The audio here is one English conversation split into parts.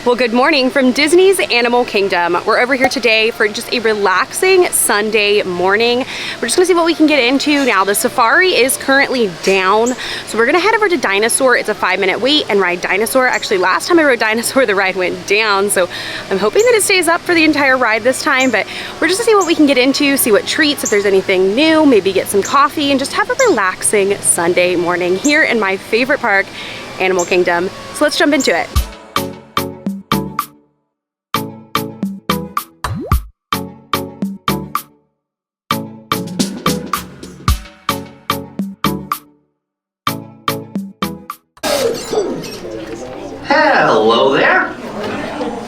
Well, good morning from Disney's Animal Kingdom. We're over here today for just a relaxing Sunday morning. We're just gonna see what we can get into. Now, the safari is currently down, so we're gonna head over to Dinosaur. It's a 5-minute wait and ride Dinosaur. Actually, last time I rode Dinosaur, the ride went down, so I'm hoping that it stays up for the entire ride this time, but we're just gonna see what we can get into, see what treats, if there's anything new, maybe get some coffee, and just have a relaxing Sunday morning here in my favorite park, Animal Kingdom. So let's jump into it. Hello there.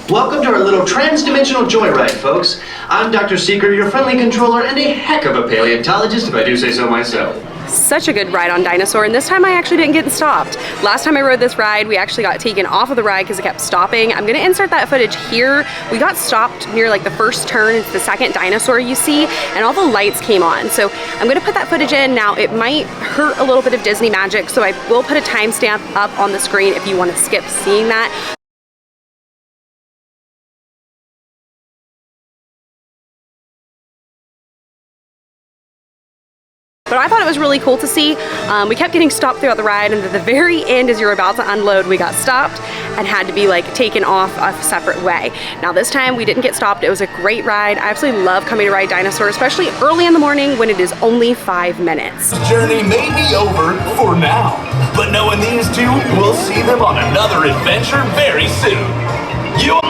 Welcome to our little trans-dimensional joyride, folks. I'm Dr. Seeker, your friendly controller, and a heck of a paleontologist, if I do say so myself. Such a good ride on Dinosaur, and this time I actually didn't get stopped. Last time I rode this ride, we actually got taken off of the ride because it kept stopping. I'm gonna insert that footage here. We got stopped near like the first turn. It's the second dinosaur you see, and all the lights came on. So I'm gonna put that footage in. Now, it might hurt a little bit of Disney magic, so I will put a timestamp up on the screen if you wanna skip seeing that. But I thought it was really cool to see. We kept getting stopped throughout the ride, and at the very end, as you were about to unload, we got stopped and had to be like taken off a separate way. Now this time we didn't get stopped. It was a great ride. I absolutely love coming to ride Dinosaur, especially early in the morning when it is only 5 minutes. This journey may be over for now, but knowing these two, we'll see them on another adventure very soon. You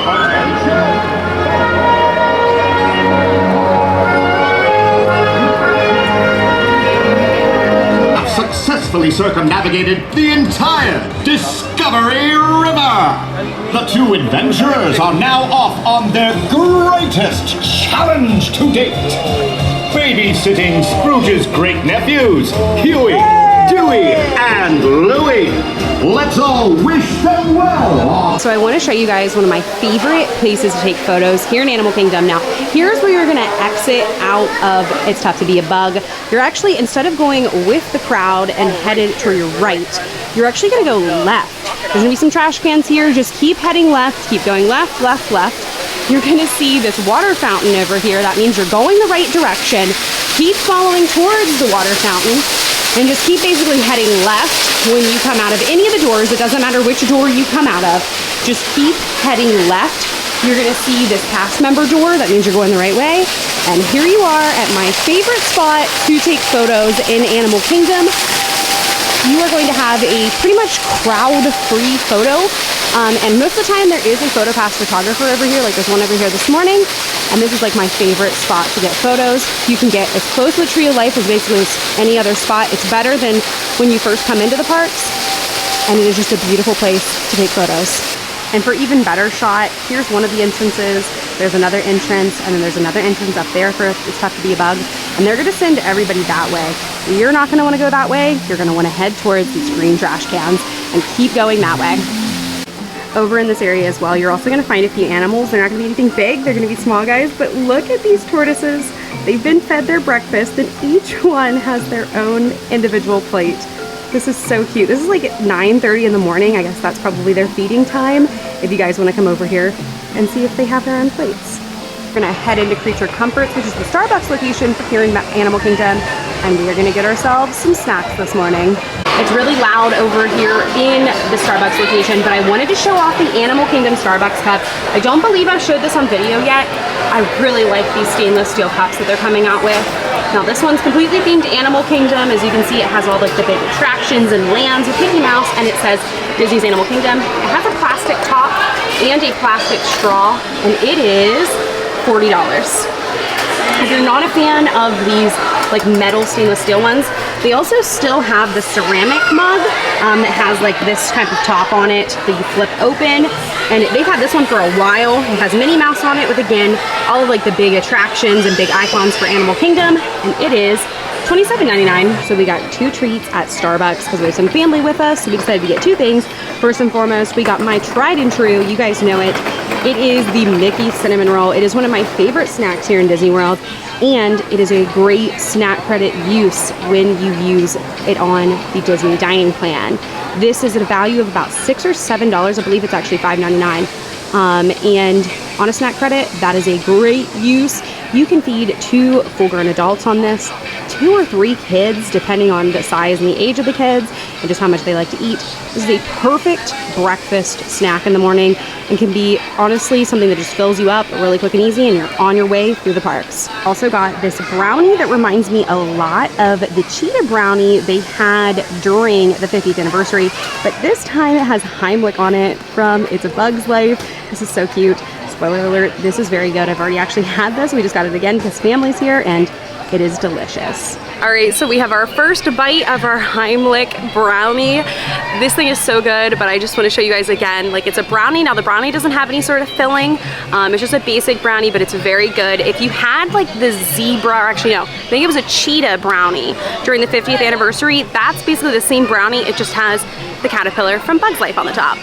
successfully circumnavigated the entire Discovery River. The two adventurers are now off on their greatest challenge to date. Babysitting Scrooge's great nephews, Huey, Dewey, and Louie. Let's all wish them well. So I want to show you guys one of my favorite places to take photos here in Animal Kingdom. Now, here's where you're going to exit out of It's Tough to Be a Bug. You're actually, instead of going with the crowd and headed to your right, you're actually going to go left. There's going to be some trash cans here. Just keep heading left. Keep going left, left, left. You're going to see this water fountain over here. That means you're going the right direction. Keep following towards the water fountain. And just keep basically heading left when you come out of any of the doors. It doesn't matter which door you come out of. Just keep heading left. You're gonna see this cast member door. That means you're going the right way. And here you are at my favorite spot to take photos in Animal Kingdom. You are going to have a pretty much crowd-free photo. And most of the time there is a PhotoPass photographer over here, like there's one over here this morning. And this is like my favorite spot to get photos. You can get as close to a tree of life as basically any other spot. It's better than when you first come into the parks. And it is just a beautiful place to take photos. And for even better shot, here's one of the entrances. There's another entrance, and then there's another entrance up there for It's Tough to Be a Bug. And they're gonna send everybody that way. You're not gonna wanna go that way. You're gonna wanna head towards these green trash cans and keep going that way. Over in this area as well, you're also gonna find a few animals. They're not gonna be anything big, they're gonna be small guys, but look at these tortoises. They've been fed their breakfast, and each one has their own individual plate. This is so cute. This is like at 9:30 in the morning. I guess that's probably their feeding time. If you guys wanna come over here and see if they have their own plates. We're gonna head into Creature Comforts, which is the Starbucks location for here in Animal Kingdom, and we are gonna get ourselves some snacks this morning. It's really loud over here in the Starbucks location, but I wanted to show off the Animal Kingdom Starbucks cup. I don't believe I've showed this on video yet. I really like these stainless steel cups that they're coming out with. Now this one's completely themed to Animal Kingdom. As you can see, it has all like the big attractions and lands with Mickey Mouse, and it says Disney's Animal Kingdom. It has a plastic top and a plastic straw, and it is $40. If you're not a fan of these like metal stainless steel ones, they also still have the ceramic mug that has like this type of top on it that you flip open, and they've had this one for a while. It has Minnie Mouse on it with, again, all of like the big attractions and big icons for Animal Kingdom, and it is $27.99. So we got 2 treats at Starbucks because we have some family with us, so we decided to get 2 things. First and foremost, we got my tried and true, you guys know it. It is the Mickey Cinnamon Roll. It is one of my favorite snacks here in Disney World, and it is a great snack credit use when you use it on the Disney dining plan. This is at a value of about $6 or $7. I believe it's actually $5.99. And on a snack credit, that is a great use. You can feed 2 full-grown adults on this, 2 or 3 kids, depending on the size and the age of the kids, and just how much they like to eat. This is a perfect breakfast snack in the morning and can be, honestly, something that just fills you up really quick and easy, and you're on your way through the parks. Also got this brownie that reminds me a lot of the cheetah brownie they had during the 50th anniversary, but this time it has Heimlich on it from It's a Bug's Life. This is so cute. Spoiler alert, this is very good. I've already actually had this. We just got it again because family's here, and it is delicious. All right, so we have our first bite of our Heimlich brownie. This thing is so good, but I just want to show you guys again, like, it's a brownie. Now the brownie doesn't have any sort of filling. It's just a basic brownie, but it's very good. If you had like the zebra, or actually no, I think it was a cheetah brownie during the 50th anniversary, that's basically the same brownie. It just has the caterpillar from Bug's Life on the top.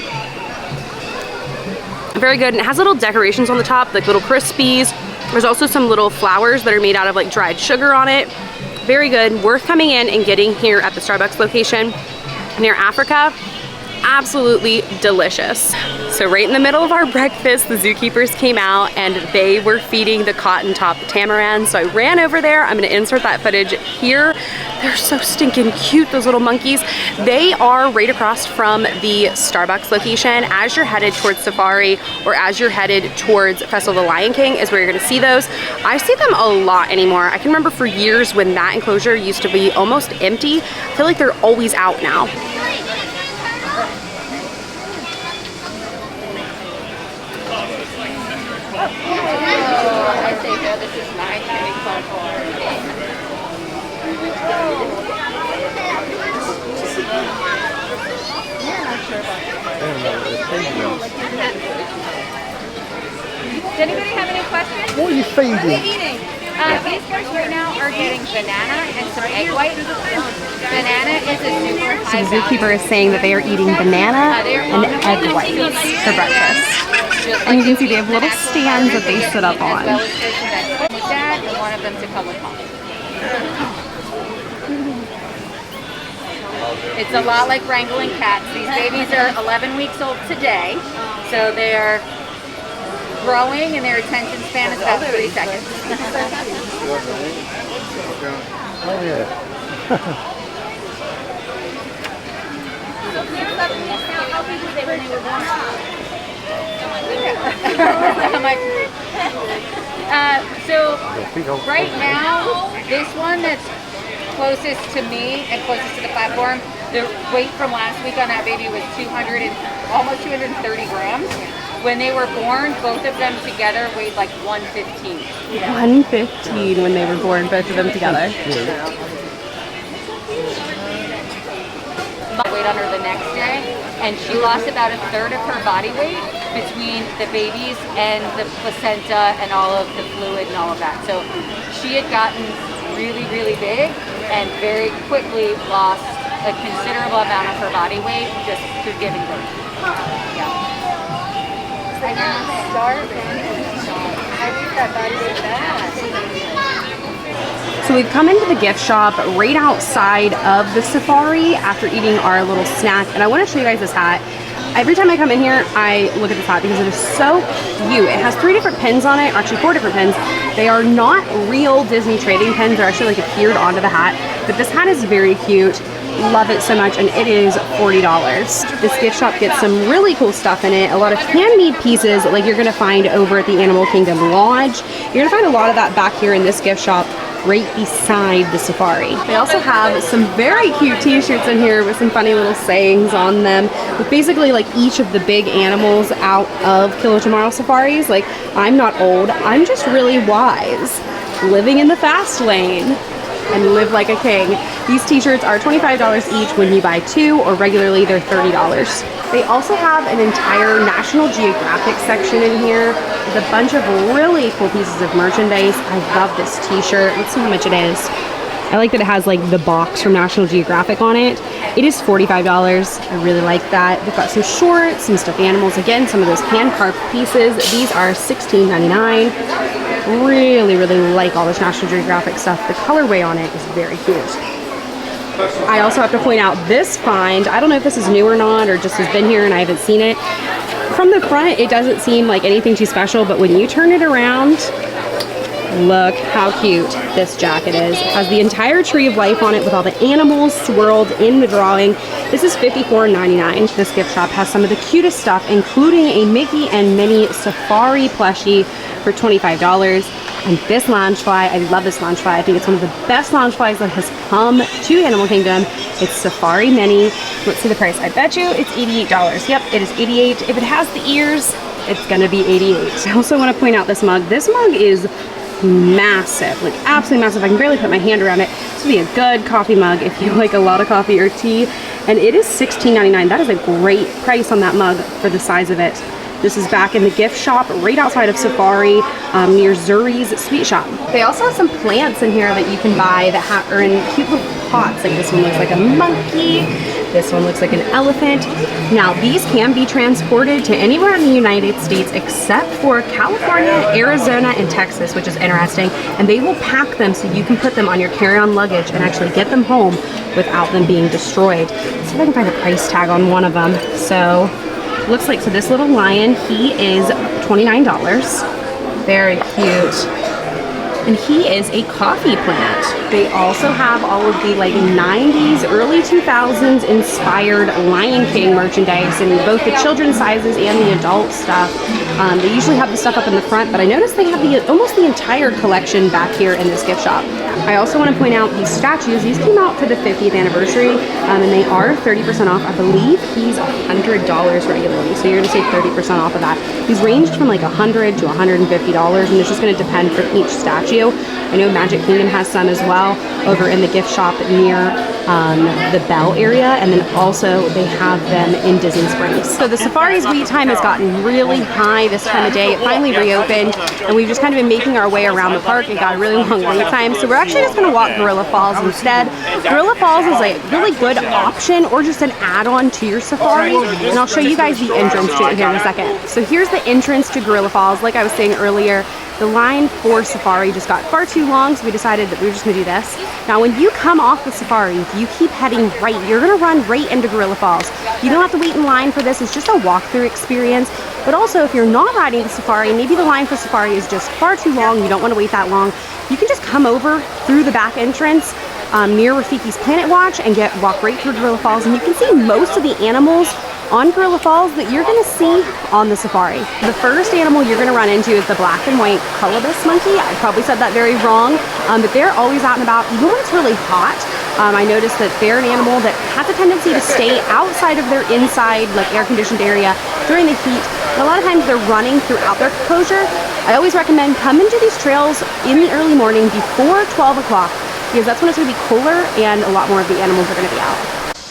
Very good, and it has little decorations on the top, like little Crispies. There's also some little flowers that are made out of like dried sugar on it. Very good, worth coming in and getting here at the Starbucks location near Africa. Absolutely delicious. So right in the middle of our breakfast, the zookeepers came out and they were feeding the cotton top tamarin. So I ran over there. I'm gonna insert that footage here. They're so stinking cute, those little monkeys. They are right across from the Starbucks location. As you're headed towards Safari or as you're headed towards Festival of the Lion King is where you're gonna see those. I see them a lot anymore. I can remember for years when that enclosure used to be almost empty. I feel like they're always out now. Does anybody have any questions? What are you feeding? These guys right now are getting banana and some egg white. Banana is a super high The zookeeper is saying that they are eating banana and egg whites for breakfast. And you can see they have little stands that they sit up on. With that, and one of them to come with mom. It's a lot like wrangling cats. These babies are 11 weeks old today, so they are growing and their attention span is about 3 seconds. Oh yeah. How big were they when they were born? So right now, this one that's closest to me and closest to the platform, the weight from last week on that baby was almost 230 grams. When they were born, both of them together weighed like 115. 115 when they were born, both of them together. Weight on her the next day, and she lost about 1/3 of her body weight between the babies and the placenta and all of the fluid and all of that. So she had gotten really, really big and very quickly lost a considerable amount of her body weight just through giving birth. Yeah. I didn't start. I think that body weight back. So we've come into the gift shop right outside of the safari after eating our little snack, and I want to show you guys this hat. Every time I come in here, I look at this hat because it is so cute. It has 3 different pins on it, or actually 4 different pins. They are not real Disney trading pins. They're actually like adhered onto the hat, but this hat is very cute. Love it so much, and it is $40. This gift shop gets some really cool stuff in it. A lot of handmade pieces like you're gonna find over at the Animal Kingdom Lodge. You're gonna find a lot of that back here in this gift shop right beside the safari. They also have some very cute t-shirts in here with some funny little sayings on them with basically like each of the big animals out of Kilimanjaro safaris. Like, I'm not old, I'm just really wise, living in the fast lane, and live like a king. These t-shirts are $25 each when you buy 2, or regularly they're $30. They also have an entire National Geographic section in here with a bunch of really cool pieces of merchandise. I love this t-shirt. Let's see how much it is. I like that it has like the box from National Geographic on it. It is $45. I really like that. They've got some shorts, some stuffed animals. Again, some of those hand-carved pieces. These are $16.99. Really, really like all this National Geographic stuff. The colorway on it is very cute. I also have to point out this find. I don't know if this is new or not, or just has been here and I haven't seen it. From the front, it doesn't seem like anything too special, but when you turn it around, look how cute this jacket is. It has the entire tree of life on it with all the animals swirled in the drawing. This is $54.99. This gift shop has some of the cutest stuff, including a Mickey and Minnie Safari plushie for $25. And this loungefly, I love this loungefly. I think it's one of the best loungeflies that has come to Animal Kingdom. It's Safari Mini. Let's see the price. I bet you it's $88. Yep, it is $88. If it has the ears, it's gonna be $88. I also want to point out this mug. This mug is massive, like absolutely massive. I can barely put my hand around it. This would be a good coffee mug if you like a lot of coffee or tea. And it is $16.99. That is a great price on that mug for the size of it. This is back in the gift shop right outside of Safari near Zuri's Sweet Shop. They also have some plants in here that you can buy that are in cute little pots. Like this one looks like a monkey. This one looks like an elephant. Now these can be transported to anywhere in the United States except for California, Arizona, and Texas, which is interesting. And they will pack them so you can put them on your carry-on luggage and actually get them home without them being destroyed. Let's see if I can find a price tag on one of them. So looks like, so this little lion, he is $29. Very cute. And he is a coffee plant. They also have all of the like 90s, early 2000s inspired Lion King merchandise in both the children's sizes and the adult stuff. They usually have the stuff up in the front, but I noticed they have almost the entire collection back here in this gift shop. I also want to point out these statues. These came out for the 50th anniversary, and they are 30% off. I believe he's $100 regularly, so you're going to save 30% off of that. These ranged from like $100 to $150, and it's just going to depend for each statue. I know Magic Kingdom has some as well over in the gift shop near the Bell area, and then also they have them in Disney Springs. So the Safari's wait time has gotten really high this time of day. It finally reopened, and we've just kind of been making our way around the park. It got a really long wait time, so we're actually just going to walk Gorilla Falls instead. Gorilla Falls is a really good option or just an add-on to your safari, and I'll show you guys the entrance to it here in a second. So here's the entrance to Gorilla Falls. Like I was saying earlier, the line for Safari just got far too long, so we decided that we were just gonna do this. Now, when you come off the Safari, if you keep heading right, you're gonna run right into Gorilla Falls. You don't have to wait in line for this. It's just a walkthrough experience. But also, if you're not riding the Safari, maybe the line for Safari is just far too long, you don't wanna wait that long, you can just come over through the back entrance near Rafiki's Planet Watch and walk right through Gorilla Falls, and you can see most of the animals on Gorilla Falls that you're gonna see on the Safari. The first animal you're gonna run into is the black and white colobus monkey. I probably said that very wrong, but they're always out and about, even when it's really hot. I noticed that they're an animal that has a tendency to stay outside of their inside, like air-conditioned area during the heat. And a lot of times they're running throughout their enclosure. I always recommend coming to these trails in the early morning before 12 o'clock, because that's when it's gonna be cooler and a lot more of the animals are gonna be out.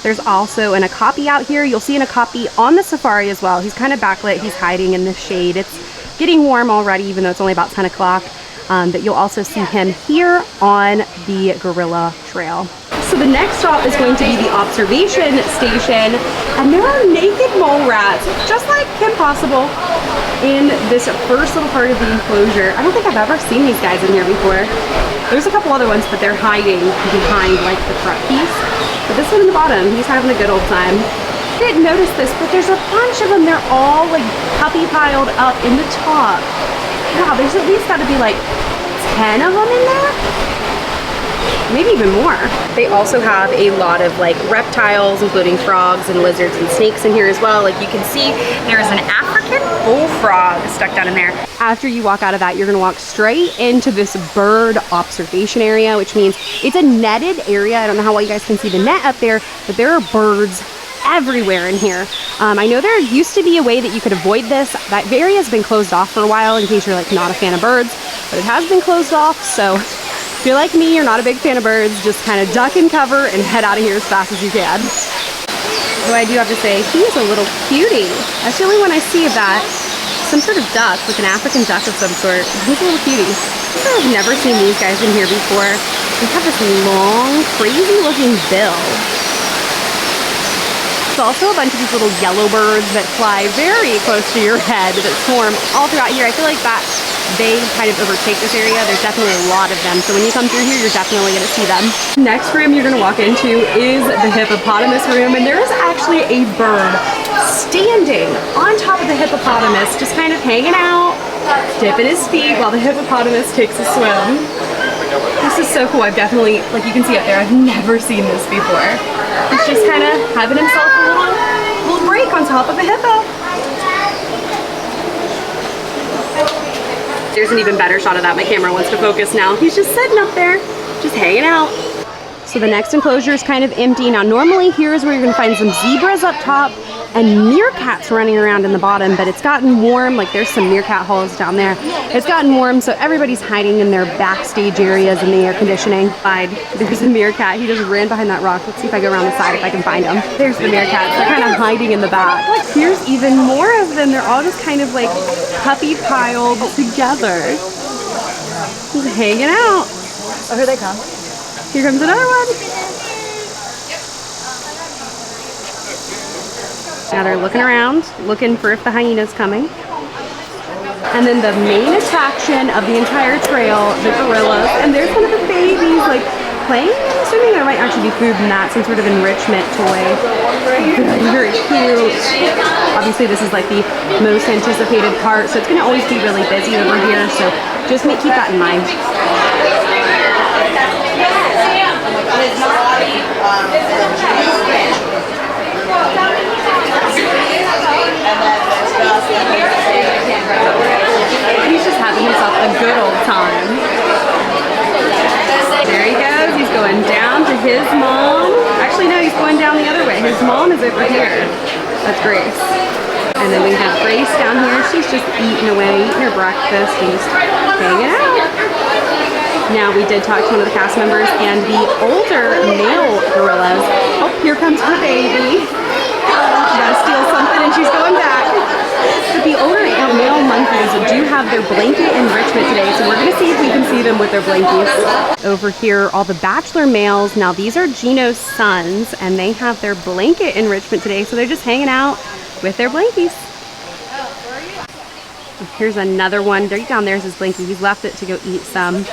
There's also an okapi out here. You'll see an okapi on the Safari as well. He's kind of backlit. He's hiding in the shade. It's getting warm already, even though it's only about 10 o'clock. But you'll also see him here on the Gorilla Trail. So the next stop is going to be the observation station. And there are naked mole rats, just like Kim Possible, in this first little part of the enclosure. I don't think I've ever seen these guys in here before. There's a couple other ones, but they're hiding behind like the front piece. But this one in the bottom, he's having a good old time. I didn't notice this, but there's a bunch of them. They're all like puppy piled up in the top. Wow, there's at least got to be like 10 of them in there? Maybe even more. They also have a lot of like reptiles, including frogs and lizards and snakes in here as well. Like you can see, there's an African bullfrog stuck down in there. After you walk out of that, you're gonna walk straight into this bird observation area, which means it's a netted area. I don't know how well you guys can see the net up there, but there are birds everywhere in here. I know there used to be a way that you could avoid this. That area has been closed off for a while in case you're like not a fan of birds, but it has been closed off. So if you're like me, you're not a big fan of birds, just kind of duck and cover and head out of here as fast as you can. So I do have to say, he's a little cutie. That's the only one I see of that. Some sort of duck, like an African duck of some sort. He's a little cutie. I've never seen these guys in here before. They have this long, crazy looking bill. There's also a bunch of these little yellow birds that fly very close to your head that swarm all throughout here. I feel like that they kind of overtake this area. There's definitely a lot of them. So when you come through here, you're definitely gonna see them. Next room you're gonna walk into is the hippopotamus room, and there is actually a bird standing on top of the hippopotamus, just kind of hanging out, dipping his feet while the hippopotamus takes a swim. This is so cool. I've definitely, like you can see up there, I've never seen this before. He's just kind of having himself a little break on top of a hippo. There's an even better shot of that. My camera wants to focus now. He's just sitting up there, just hanging out. So the next enclosure is kind of empty. Now normally here's where you're gonna find some zebras up top and meerkats running around in the bottom, but it's gotten warm. Like there's some meerkat holes down there. It's gotten warm, so everybody's hiding in their backstage areas in the air conditioning. There's a meerkat. He just ran behind that rock. Let's see if I go around the side if I can find him. There's the meerkats. They're kind of hiding in the back. Here's even more of them. They're all just kind of like puppy piled together. Just hanging out. Oh, here they come. Here comes another one. Now they're looking around, looking for if the hyena's coming. And then the main attraction of the entire trail, the gorillas. And there's one of the babies like playing. I'm assuming there might actually be food in that, some sort of enrichment toy. Very cute. Obviously this is like the most anticipated part, so it's gonna always be really busy over here. So just keep that in mind. He's just having himself a good old time. There he goes. He's going down to his mom. Actually, no, he's going down the other way. His mom is over here. That's Grace. And then we have Grace down here. She's just eating away, eating her breakfast and just hanging out. Now, we did talk to one of the cast members, and the older male gorillas, oh, here comes her baby. She gotta steal something and she's going back. But the older male monkeys do have their blanket enrichment today, so we're gonna see if we can see them with their blankies. Over here, all the bachelor males. Now, these are Gino's sons, and they have their blanket enrichment today, so they're just hanging out with their blankies. Here's another one. Right down there's his blankie. He's left it to go eat some.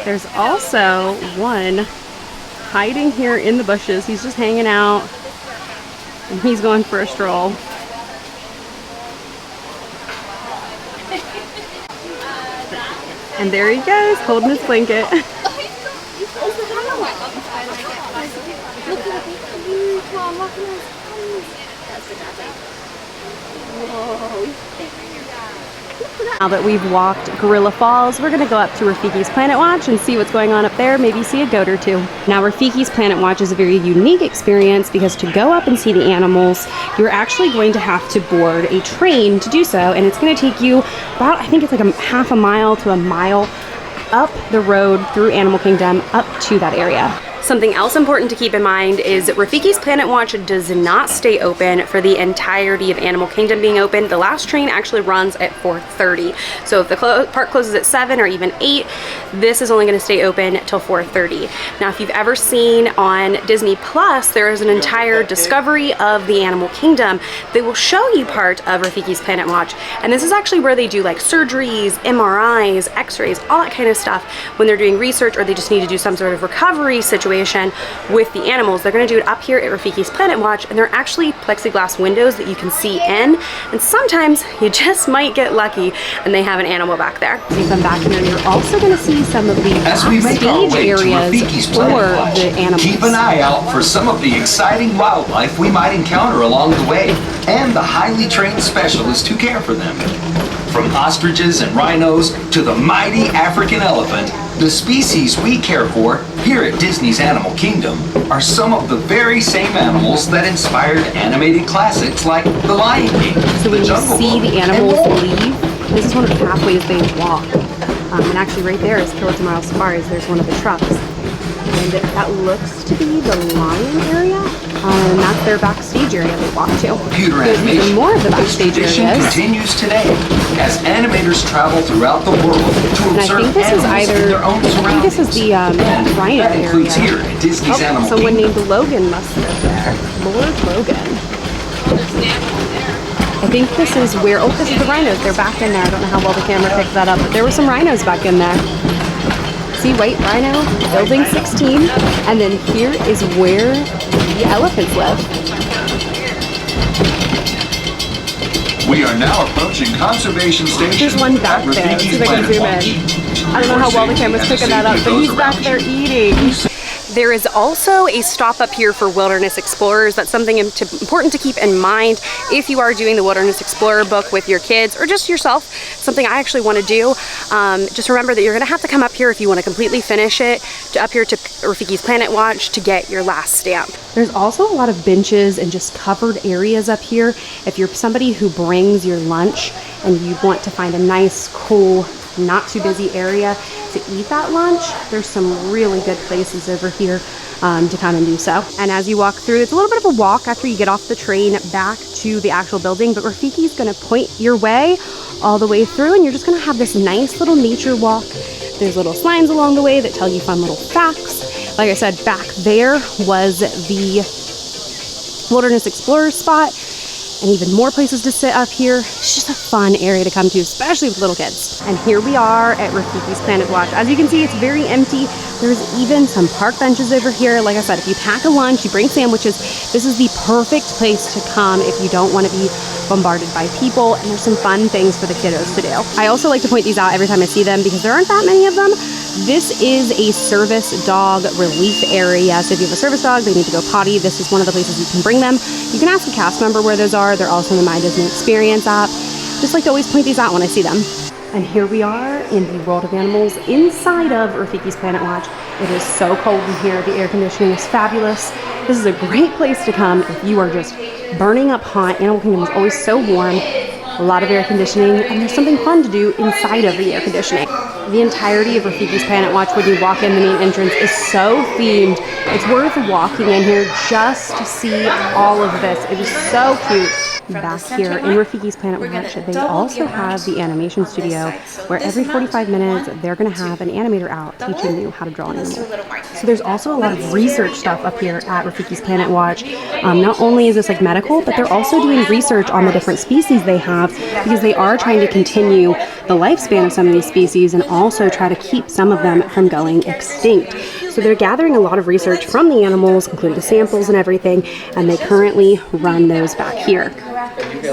There's also one hiding here in the bushes. He's just hanging out and he's going for a stroll. And there he goes, holding his blanket. Now that we've walked Gorilla Falls, we're going to go up to Rafiki's Planet Watch and see what's going on up there, maybe see a goat or two. Now, Rafiki's Planet Watch is a very unique experience because to go up and see the animals, you're actually going to have to board a train to do so, and it's going to take you about, I think it's like a half a mile to a mile up the road through Animal Kingdom up to that area. Something else important to keep in mind is that Rafiki's Planet Watch does not stay open for the entirety of Animal Kingdom being open. The last train actually runs at 4:30. So if the park closes at 7 or even 8, this is only going to stay open till 4:30. Now, if you've ever seen on Disney Plus, there is an entire discovery of the Animal Kingdom. They will show you part of Rafiki's Planet Watch. And this is actually where they do like surgeries, MRIs, x-rays, all that kind of stuff when they're doing research or they just need to do some sort of recovery situation with the animals. They're going to do it up here at Rafiki's Planet Watch, and they're actually plexiglass windows that you can see in, and sometimes you just might get lucky and they have an animal back there. If you come back in there, you're also going to see some of the backstage areas for the animals. Keep an eye out for some of the exciting wildlife we might encounter along the way, and the highly trained specialists who care for them. From ostriches and rhinos to the mighty African elephant, the species we care for here at Disney's Animal Kingdom are some of the very same animals that inspired animated classics like The Lion King, So when The you Jungle see Book, the animals leave, this is one of the pathways they walk. And actually right there is Killer Tomorrow Safaris. There's one of the trucks. And that looks to be the lion area. And that's their backstage area they walk to. Computer There's animation. even more of the This backstage tradition areas. continues today as animators travel throughout the world to And I observe think this is animals in their own I think this is the surroundings. rhino That includes area. here at Disney's Animal Someone Kingdom. named Logan must live there. Lord Logan. I think this is where, oh, this is the rhinos. They're back in there. I don't know how well the camera picked that up, but there were some rhinos back in there. See, white rhino, building 16. And then here is where the elephants live. We are now approaching Conservation Station. There's one back there. Let's see if I can zoom in. I don't know how well the camera's picking that up, but he's back there eating. There is also a stop up here for wilderness explorers. That's something important to keep in mind if you are doing the Wilderness Explorer book with your kids or just yourself. Something I actually want to do. Just remember that you're going to have to come up here if you want to completely finish it, up here to Rafiki's Planet Watch to get your last stamp. There's also a lot of benches and just covered areas up here. If you're somebody who brings your lunch and you want to find a nice, cool, not too busy area to eat that lunch, there's some really good places over here to come and do so. And as you walk through, it's a little bit of a walk after you get off the train back to the actual building, but Rafiki's gonna point your way all the way through, and you're just gonna have this nice little nature walk. There's little signs along the way that tell you fun little facts. Like I said, back there was the Wilderness Explorer spot, and even more places to sit up here. It's just a fun area to come to, especially with little kids. And here we are at Rafiki's Planet Watch. As you can see, it's very empty. There's even some park benches over here. Like I said, if you pack a lunch, you bring sandwiches, this is the perfect place to come if you don't want to be bombarded by people, and there's some fun things for the kiddos to do. I also like to point these out every time I see them because there aren't that many of them. This is a service dog relief area. So if you have a service dog, they need to go potty, this is one of the places you can bring them. You can ask a cast member where those are. They're also in the My Disney Experience app. Just like to always point these out when I see them. And here we are in the World of Animals inside of Rafiki's Planet Watch. It is so cold in here. The air conditioning is fabulous. This is a great place to come if you are just burning up hot. Animal Kingdom is always so warm. A lot of air conditioning, and there's something fun to do inside of the air conditioning. The entirety of Rafiki's Planet Watch, when you walk in the main entrance, is so themed. It's worth walking in here just to see all of this. It is so cute. Back here in Rafiki's Planet Watch, they also have the animation studio where every 45 minutes they're going to have an animator out teaching you how to draw an animal. So there's also a lot of research stuff up here at Rafiki's Planet Watch. Not only is this like medical, but they're also doing research on the different species they have because they are trying to continue the lifespan of some of these species and also try to keep some of them from going extinct. So they're gathering a lot of research from the animals, including samples and everything, and they currently run those back here.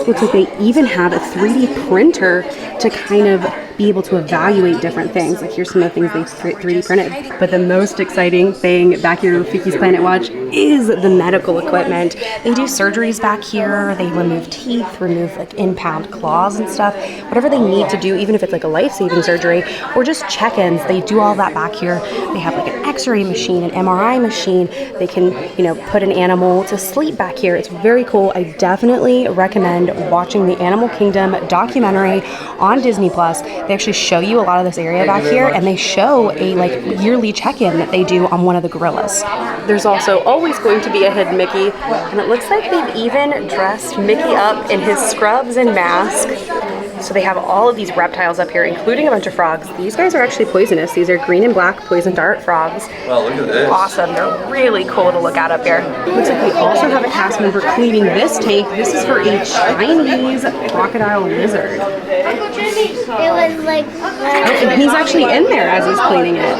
Looks like they even have a 3D printer to kind of be able to evaluate different things. Like here's some of the things they 3D printed. But the most exciting thing back here at Rafiki's Planet Watch is the medical equipment. They do surgeries back here. They remove teeth, remove like impound claws and stuff. Whatever they need to do, even if it's like a life-saving surgery or just check-ins, they do all that back here. They have like an X-ray machine, an MRI machine. They can, put an animal to sleep back here. It's very cool. I definitely recommend watching the Animal Kingdom documentary on Disney Plus. They actually show you a lot of this area back here, and they show a yearly check-in that they do on one of the gorillas. There's also always going to be a hidden Mickey, and it looks like they've even dressed Mickey up in his scrubs and mask. So they have all of these reptiles up here, including a bunch of frogs. These guys are actually poisonous. These are green and black poison dart frogs. Wow, look at this. Awesome. They're really cool to look at up here. Looks like we also have a cast member cleaning this tank. This is for a Chinese crocodile lizard. It was like... And he's actually in there as he's cleaning it.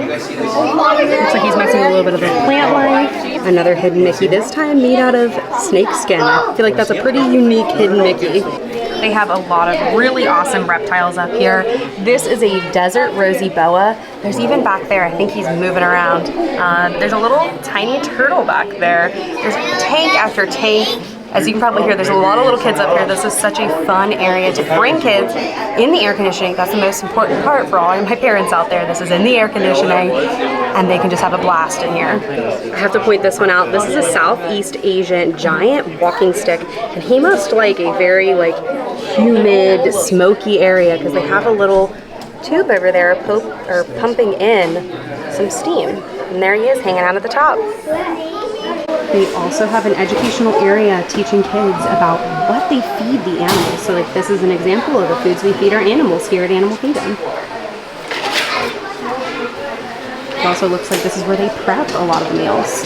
Looks like he's messing with a little bit of the plant life. Another hidden Mickey, this time made out of snake skin. I feel like that's a pretty unique hidden Mickey. They have a lot of really awesome reptiles up here. This is a desert rosy boa. There's even back there, I think he's moving around. There's a little tiny turtle back there. There's tank after tank. As you can probably hear, there's a lot of little kids up here. This is such a fun area to bring kids in the air conditioning. That's the most important part for all of my parents out there. This is in the air conditioning, and they can just have a blast in here. I have to point this one out. This is a Southeast Asian giant walking stick, and he must like a very humid, smoky area because they have a little tube over there pumping in some steam. And there he is hanging out at the top. They also have an educational area teaching kids about what they feed the animals. So this is an example of the foods we feed our animals here at Animal Kingdom. It also looks like this is where they prep a lot of the meals.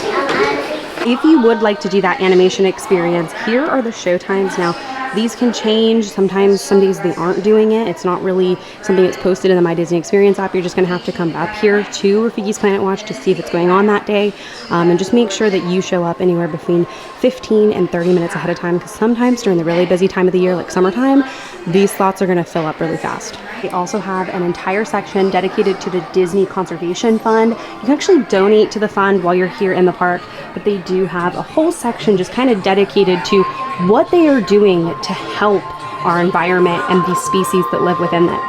If you would like to do that animation experience, here are the show times. Now, these can change. Sometimes, some days they aren't doing it. It's not really something that's posted in the My Disney Experience app. You're just gonna have to come up here to Rafiki's Planet Watch to see if it's going on that day. And just make sure that you show up anywhere between 15 and 30 minutes ahead of time, because sometimes during the really busy time of the year, like summertime, these slots are gonna fill up really fast. They also have an entire section dedicated to the Disney Conservation Fund. You can actually donate to the fund while you're here in the park, but they do have a whole section just kind of dedicated to what they are doing to help our environment and the species that live within it.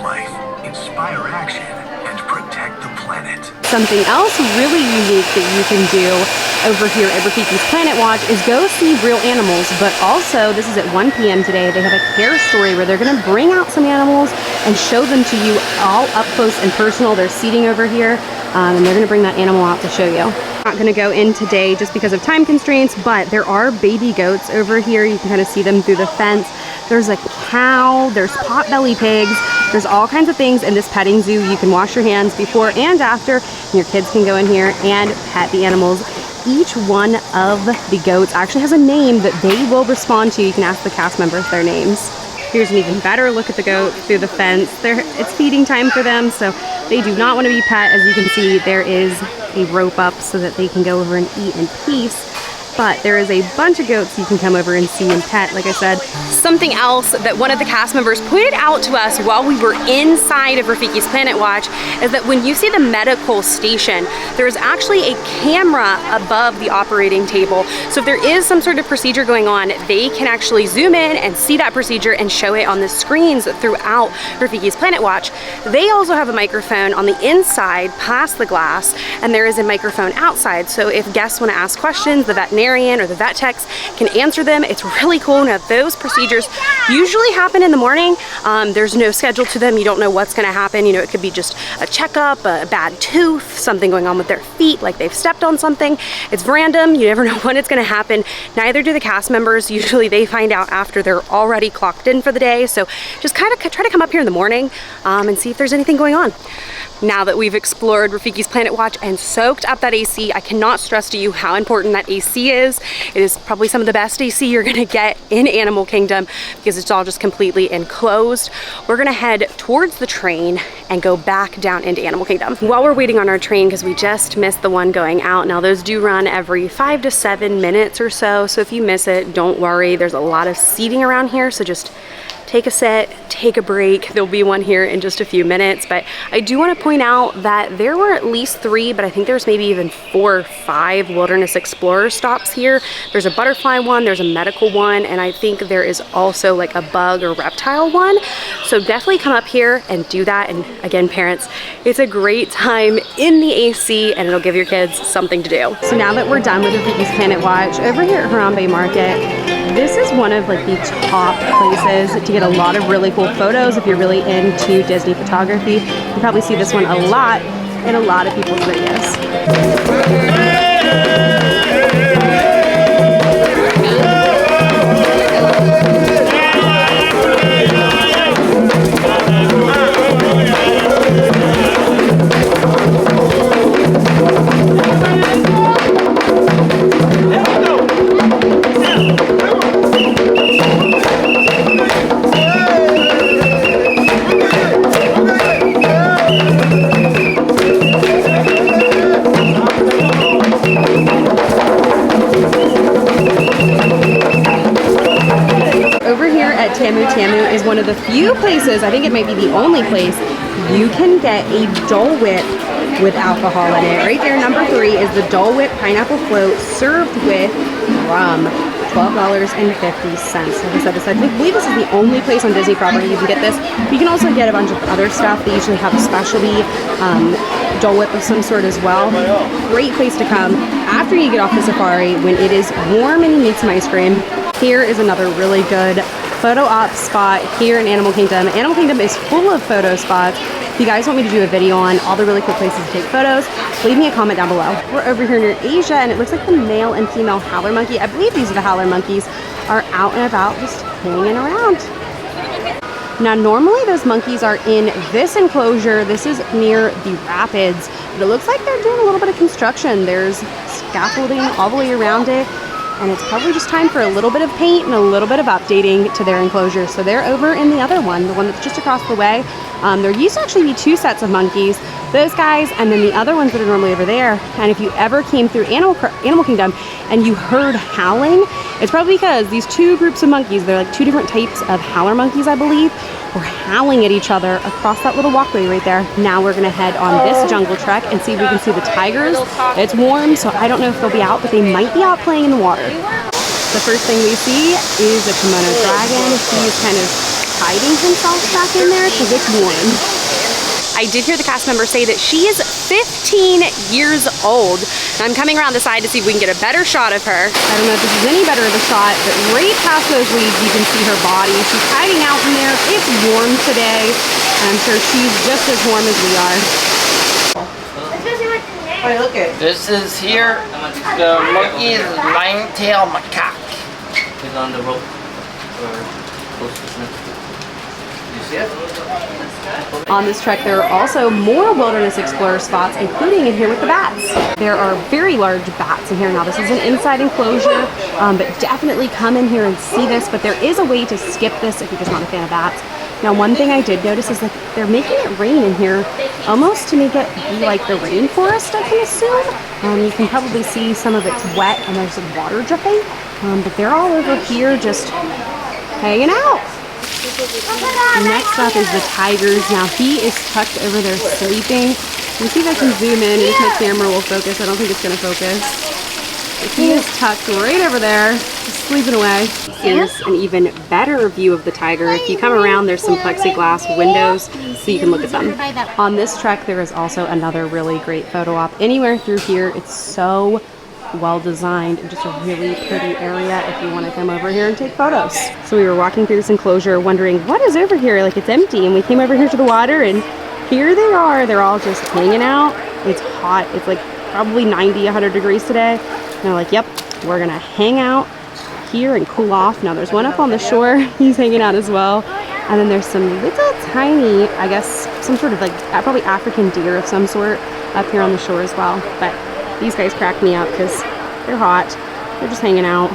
Life, inspire action, and protect the planet. Something else really unique that you can do over here at Rafiki's Planet Watch is go see real animals, but also, this is at 1 p.m. today, they have a care story where they're gonna bring out some animals and show them to you all up close and personal. They're seating over here, and they're gonna bring that animal out to show you. Not gonna go in today just because of time constraints, but there are baby goats over here. You can kind of see them through the fence. There's a cow, there's potbelly pigs, there's all kinds of things in this petting zoo. You can wash your hands before and after, and your kids can go in here and pet the animals. Each one of the goats actually has a name that they will respond to. You can ask the cast members their names. Here's an even better look at the goat through the fence. It's feeding time for them, so they do not want to be pet. As you can see, there is a rope up so that they can go over and eat in peace. But there is a bunch of goats you can come over and see and pet, like I said. Something else that one of the cast members pointed out to us while we were inside of Rafiki's Planet Watch is that when you see the medical station, there's actually a camera above the operating table. So if there is some sort of procedure going on, they can actually zoom in and see that procedure and show it on the screens throughout Rafiki's Planet Watch. They also have a microphone on the inside past the glass, and there is a microphone outside. So if guests want to ask questions, the veterinarian or the vet techs can answer them. It's really cool. Now, those procedures usually happen in the morning. There's no schedule to them. You don't know what's going to happen. You know, it could be just a checkup, a bad tooth, something going on with their feet, like they've stepped on something. It's random. You never know when it's going to happen. Neither do the cast members. Usually they find out after they're already clocked in for the day. So just kind of try to come up here in the morning and see if there's anything going on. Now that we've explored Rafiki's Planet Watch and soaked up that AC, I cannot stress to you how important that AC is. It is probably some of the best AC you're gonna get in Animal Kingdom because it's all just completely enclosed. We're gonna head towards the train and go back down into Animal Kingdom. While we're waiting on our train, because we just missed the one going out, now those do run every 5 to 7 minutes or so, so if you miss it, don't worry. There's a lot of seating around here, so just take a sit, take a break. There'll be one here in just a few minutes, but I do want to point out that there were at least 3, but I think there's maybe even 4 or 5 Wilderness Explorer stops here. There's a butterfly one, there's a medical one, and I think there is also like a bug or reptile one. So definitely come up here and do that. And again, parents, it's a great time in the AC and it'll give your kids something to do. So now that we're done with Rafiki's Planet Watch, over here at Harambe Market, this is one of like the top places to get a lot of really cool photos if you're really into Disney photography. You probably see this one a lot in a lot of people's videos. Tamu is one of the few places, I think it might be the only place, you can get a Dole Whip with alcohol in it. Right there, number 3 is the Dole Whip Pineapple Float served with rum. $12.50. Like I said, I believe this is the only place on Disney property you can get this. You can also get a bunch of other stuff. They usually have a specialty Dole Whip of some sort as well. Great place to come after you get off the safari when it is warm and you need some ice cream. Here is another really good photo op spot here in Animal Kingdom. Animal Kingdom is full of photo spots. If you guys want me to do a video on all the really cool places to take photos, leave me a comment down below. We're over here near Asia, and it looks like the male and female howler monkey, I believe these are the howler monkeys, are out and about just hanging around. Now normally those monkeys are in this enclosure. This is near the rapids, but it looks like they're doing a little bit of construction. There's scaffolding all the way around it. And it's probably just time for a little bit of paint and a little bit of updating to their enclosure. So they're over in the other one, the one that's just across the way. There used to actually be 2 sets of monkeys, those guys, and then the other ones that are normally over there. And if you ever came through Animal Kingdom and you heard howling, it's probably because these 2 groups of monkeys, they're like 2 different types of howler monkeys, I believe, were howling at each other across that little walkway right there. Now we're gonna head on this jungle trek and see if we can see the tigers. It's warm, so I don't know if they'll be out, but they might be out playing in the water. The first thing we see is a kimono dragon. He's kind of hiding himself back in there because it's warm. I did hear the cast member say that she is 15 years old. And I'm coming around the side to see if we can get a better shot of her. I don't know if this is any better of a shot, but right past those leaves you can see her body. She's hiding out in there. It's warm today. And I'm sure she's just as warm as we are. Hey, look at this is here. The monkey is nine-tailed macaque. He's on the rope. You see it? On this trek, there are also more Wilderness Explorer spots, including in here with the bats. There are very large bats in here. Now, this is an inside enclosure, but definitely come in here and see this. But there is a way to skip this if you're just not a fan of bats. Now, one thing I did notice is that they're making it rain in here, almost to make it be like the rainforest, I can assume. You can probably see some of it's wet and there's some water dripping, but they're all over here just hanging out. Next up is the tigers. Now, he is tucked over there sleeping. Let me see if I can zoom in, if my camera will focus. I don't think it's going to focus. He is tucked right over there, just sleeping away. Here's an even better view of the tiger. If you come around, there's some plexiglass windows so you can look at them. On this trek, there is also another really great photo op. Anywhere through here, it's so well designed and just a really pretty area if you want to come over here and take photos. So we were walking through this enclosure wondering what is over here, like it's empty, and we came over here to the water and here they are. They're all just hanging out. It's hot. It's like probably 90, 100 degrees today. And they're like, yep, we're gonna hang out here and cool off. Now there's one up on the shore. He's hanging out as well. And then there's some little tiny, I guess, some sort of like probably African deer of some sort up here on the shore as well. But these guys crack me up because they're hot. They're just hanging out.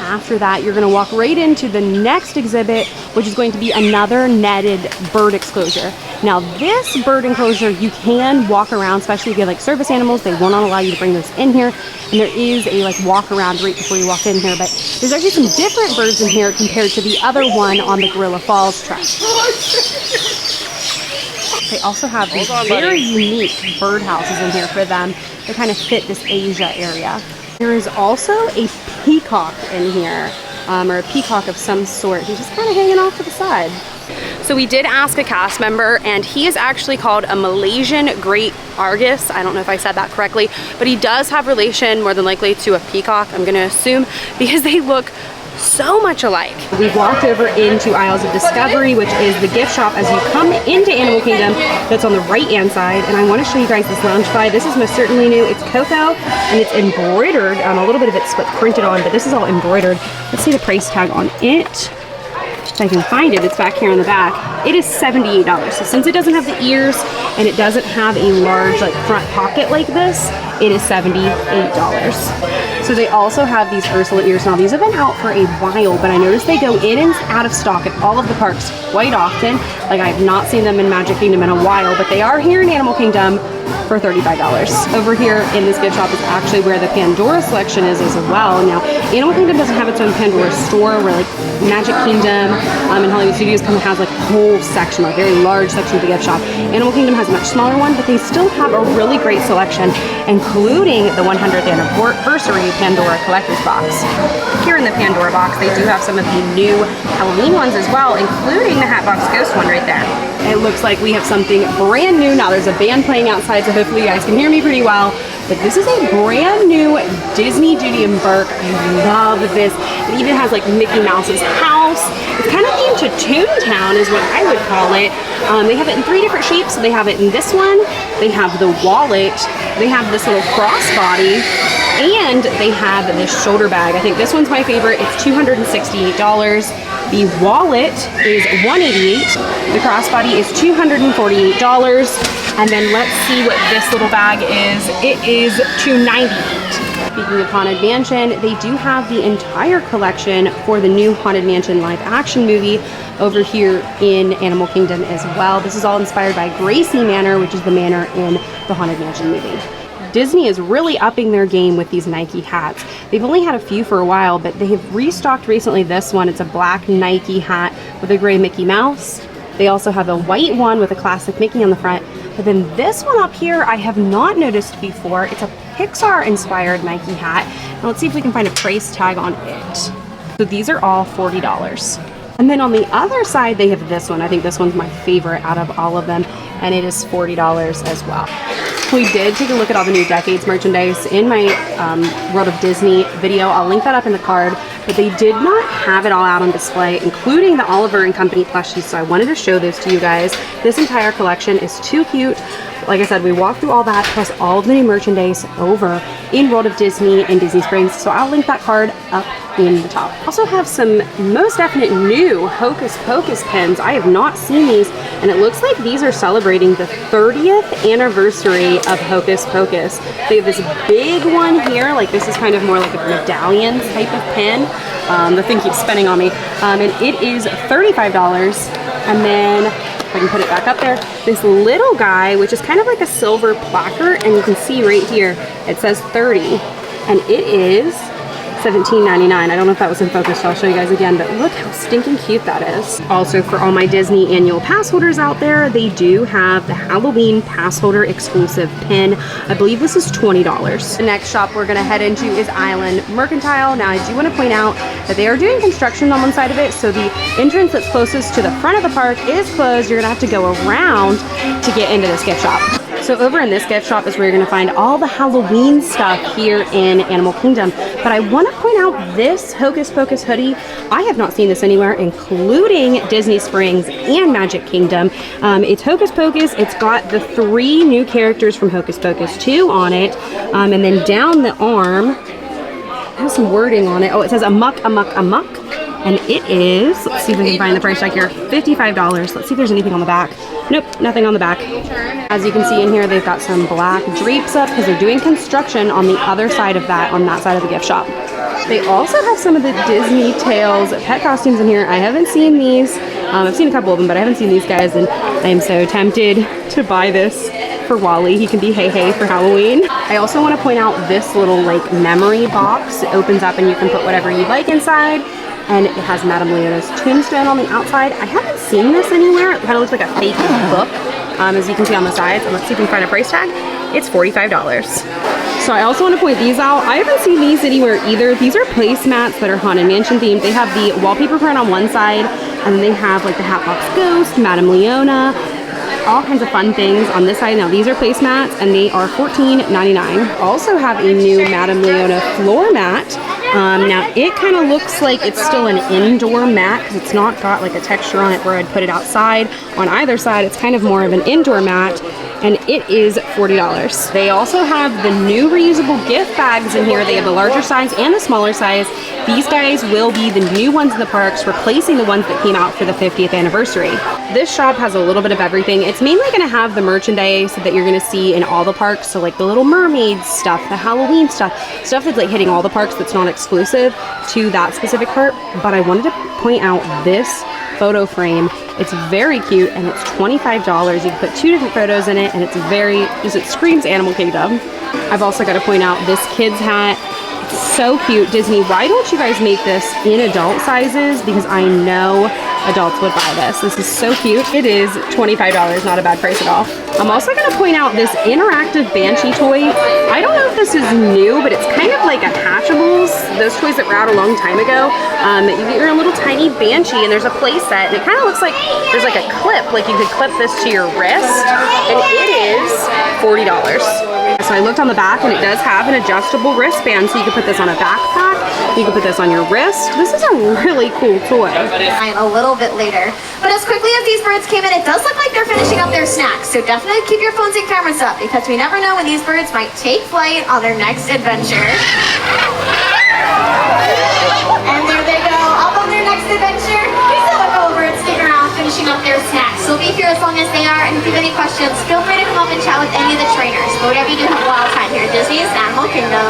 After that, you're gonna walk right into the next exhibit, which is going to be another netted bird enclosure. Now, this bird enclosure, you can walk around, especially if you have like service animals. They will not allow you to bring those in here. And there is a like walk around right before you walk in here. But there's actually some different birds in here compared to the other one on the Gorilla Falls trek. They also have these very unique bird houses in here for them that kind of fit this Asia area. There is also a peacock in here, or a peacock of some sort. He's just kind of hanging off to the side. So we did ask a cast member, and he is actually called a Malaysian Great Argus. I don't know if I said that correctly, but he does have relation, more than likely, to a peacock, I'm gonna assume, because they look so much alike. We've walked over into Isles of Discovery, which is the gift shop as you come into Animal Kingdom. That's on the right hand side, and I want to show you guys this Loungefly. This is most certainly new. It's Coco and it's embroidered. A little bit of it's printed on, but this is all embroidered. Let's see the price tag on it. If I can find it, it's back here in the back. It is $78. So since it doesn't have the ears and it doesn't have a large like front pocket like this, it is $78. So they also have these Ursula ears. Now these have been out for a while, but I noticed they go in and out of stock at all of the parks quite often. Like I have not seen them in Magic Kingdom in a while, but they are here in Animal Kingdom for $35. Over here in this gift shop is actually where the Pandora selection is as well. Now, Animal Kingdom doesn't have its own Pandora store, where like Magic Kingdom and Hollywood Studios kind of has like a whole section, a very large section of the gift shop. Animal Kingdom has a much smaller one, but they still have a really great selection, including the 100th anniversary Pandora collector's box. Here in the Pandora box, they do have some of the new Halloween ones as well, including the Hatbox Ghost one right there. It looks like we have something brand new. Now there's a band playing outside, so hopefully you guys can hear me pretty well. But this is a brand new Disney Judy and Burke. I love this. It even has like Mickey Mouse's house. It's kind of themed to Toontown is what I would call it. They have it in 3 different shapes. So they have it in this one. They have the wallet. They have this little crossbody. And they have this shoulder bag. I think this one's my favorite. It's $268. The wallet is $188. The crossbody is $248. And then let's see what this little bag is. It is $298. speaking of Haunted Mansion, they do have the entire collection for the new Haunted Mansion live action movie over here in Animal Kingdom as well. This is all inspired by Gracie Manor, which is the manor in the Haunted Mansion movie. Disney is really upping their game with these Nike hats. They've only had a few for a while, but they have restocked recently this one. It's a black Nike hat with a gray Mickey Mouse. They also have a white one with a classic Mickey on the front. But then this one up here, I have not noticed before. It's a Pixar-inspired Nike hat. Now let's see if we can find a price tag on it. So these are all $40. And then on the other side, they have this one. I think this one's my favorite out of all of them, and it is $40 as well. We did take a look at all the new Decades merchandise in my World of Disney video. I'll link that up in the card, but they did not have it all out on display, including the Oliver and Company plushies, so I wanted to show this to you guys. This entire collection is too cute. Like I said, we walked through all that, plus all of the new merchandise over in World of Disney in Disney Springs, so I'll link that card up in the top. Also have some most definite new Hocus Pocus pins. I have not seen these, and it looks like these are celebrating the 30th anniversary of Hocus Pocus. They have this big one here, like this is kind of more like a medallion type of pin. The thing keeps spinning on me, and it is $35. And then if I can put it back up there, this little guy, which is kind of like a silver placard, and you can see right here, it says 30, and it is $17.99. I don't know if that was in focus, so I'll show you guys again, but look how stinking cute that is. Also, for all my Disney annual pass holders out there, they do have the Halloween pass holder exclusive pin. I believe this is $20. The next shop we're gonna head into is Island Mercantile. Now, I do wanna point out that they are doing construction on one side of it, so the entrance that's closest to the front of the park is closed. You're gonna have to go around to get into this gift shop. So over in this gift shop is where you're gonna find all the Halloween stuff here in Animal Kingdom. But I wanna point out this Hocus Pocus hoodie. I have not seen this anywhere, including Disney Springs and Magic Kingdom. It's Hocus Pocus. It's got the 3 new characters from Hocus Pocus 2 on it. And then down the arm, it has some wording on it. Oh, it says Amuck, Amuck, Amuck. And it is, let's see if we can find the price tag here, $55. Let's see if there's anything on the back. Nope, nothing on the back. As you can see in here, they've got some black drapes up because they're doing construction on the other side of that, on that side of the gift shop. They also have some of the Disney Tales pet costumes in here. I haven't seen these. I've seen a couple of them, but I haven't seen these guys, and I am so tempted to buy this for Wally. He can be Hey Hey for Halloween. I also want to point out this little like memory box. It opens up and you can put whatever you'd like inside. And it has Madame Leona's tombstone on the outside. I haven't seen this anywhere. It kind of looks like a fake book, as you can see on the sides. And let's see if we can find a price tag. It's $45. So I also want to point these out. I haven't seen these anywhere either. These are placemats that are Haunted Mansion themed. They have the wallpaper print on one side, and then they have like the Hatbox Ghost, Madame Leona, all kinds of fun things on this side. Now these are placemats, and they are $14.99. Also have a new Madame Leona floor mat. Now it kind of looks like it's still an indoor mat because it's not got like a texture on it where I'd put it outside. On either side, it's kind of more of an indoor mat, and it is $40. They also have the new reusable gift bags in here. They have the larger size and the smaller size. These guys will be the new ones in the parks, replacing the ones that came out for the 50th anniversary. This shop has a little bit of everything. It's mainly going to have the merchandise that you're going to see in all the parks. So like the Little Mermaid stuff, the Halloween stuff that's like hitting all the parks that's not exclusive to that specific park. But I wanted to point out this photo frame. It's very cute, and it's $25. You can put 2 different photos in it, and it's it screams Animal Kingdom. I've also got to point out this kid's hat. It's so cute. Disney, why don't you guys make this in adult sizes? Because I know adults would buy this. This is so cute. It is $25, not a bad price at all. I'm also going to point out this interactive Banshee toy. I don't know if this is new, but it's kind of like Hatchables, those toys that were out a long time ago. You get your little tiny Banshee, and there's a play set, and it kind of looks like there's like a clip, like you could clip this to your wrist, and it is $40. So I looked on the back, and it does have an adjustable wristband, so you can put this on a backpack, you can put this on your wrist. This is a really cool toy. A little bit later. But as quickly as these birds came in, it does look like they're finishing up their snacks. So definitely keep your phones and cameras up, because we never know when these birds might take flight on their next adventure. And there they go, up on their next adventure. Please don't look over and stick around finishing up their snacks. They'll be here as long as they are, and if you have any questions, feel free to come up and chat with any of the trainers. But whatever you do, have a wild time here at Disney's Animal Kingdom.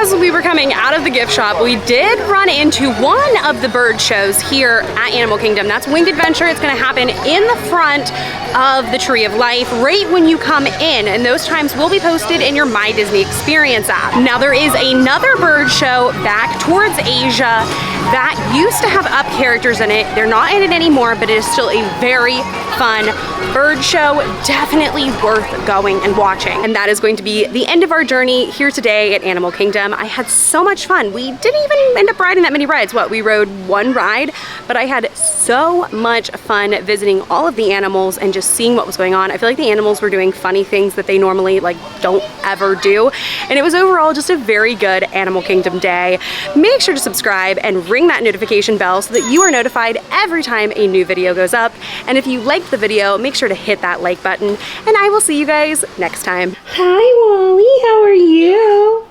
as we were coming out of the gift shop, we did run into one of the bird shows here at Animal Kingdom. That's Winged Adventure. It's gonna happen in the front of the Tree of Life right when you come in, and those times will be posted in your My Disney Experience app. Now there is another bird show back towards Asia that used to have up characters in it. They're not in it anymore, but it is still a very fun bird show. Definitely worth going and watching. And that is going to be the end of our journey here today at Animal Kingdom. I had so much fun. We didn't even end up riding that many rides. What, we rode one ride, but I had so much fun visiting all of the animals and just seeing what was going on. I feel like the animals were doing funny things that they normally don't ever do. And it was overall just a very good Animal Kingdom day. Make sure to subscribe and ring that notification bell so that you are notified every time a new video goes up. And if you liked the video, make sure to hit that like button, and I will see you guys next time. Hi Wally, how are you?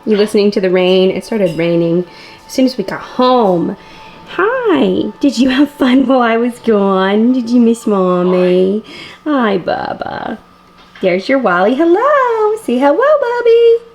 You listening to the rain? It started raining as soon as we got home. Hi, did you have fun while I was gone? Did you miss Mommy? Hi Bubba. There's your Wally, hello. Say hello, Bubby.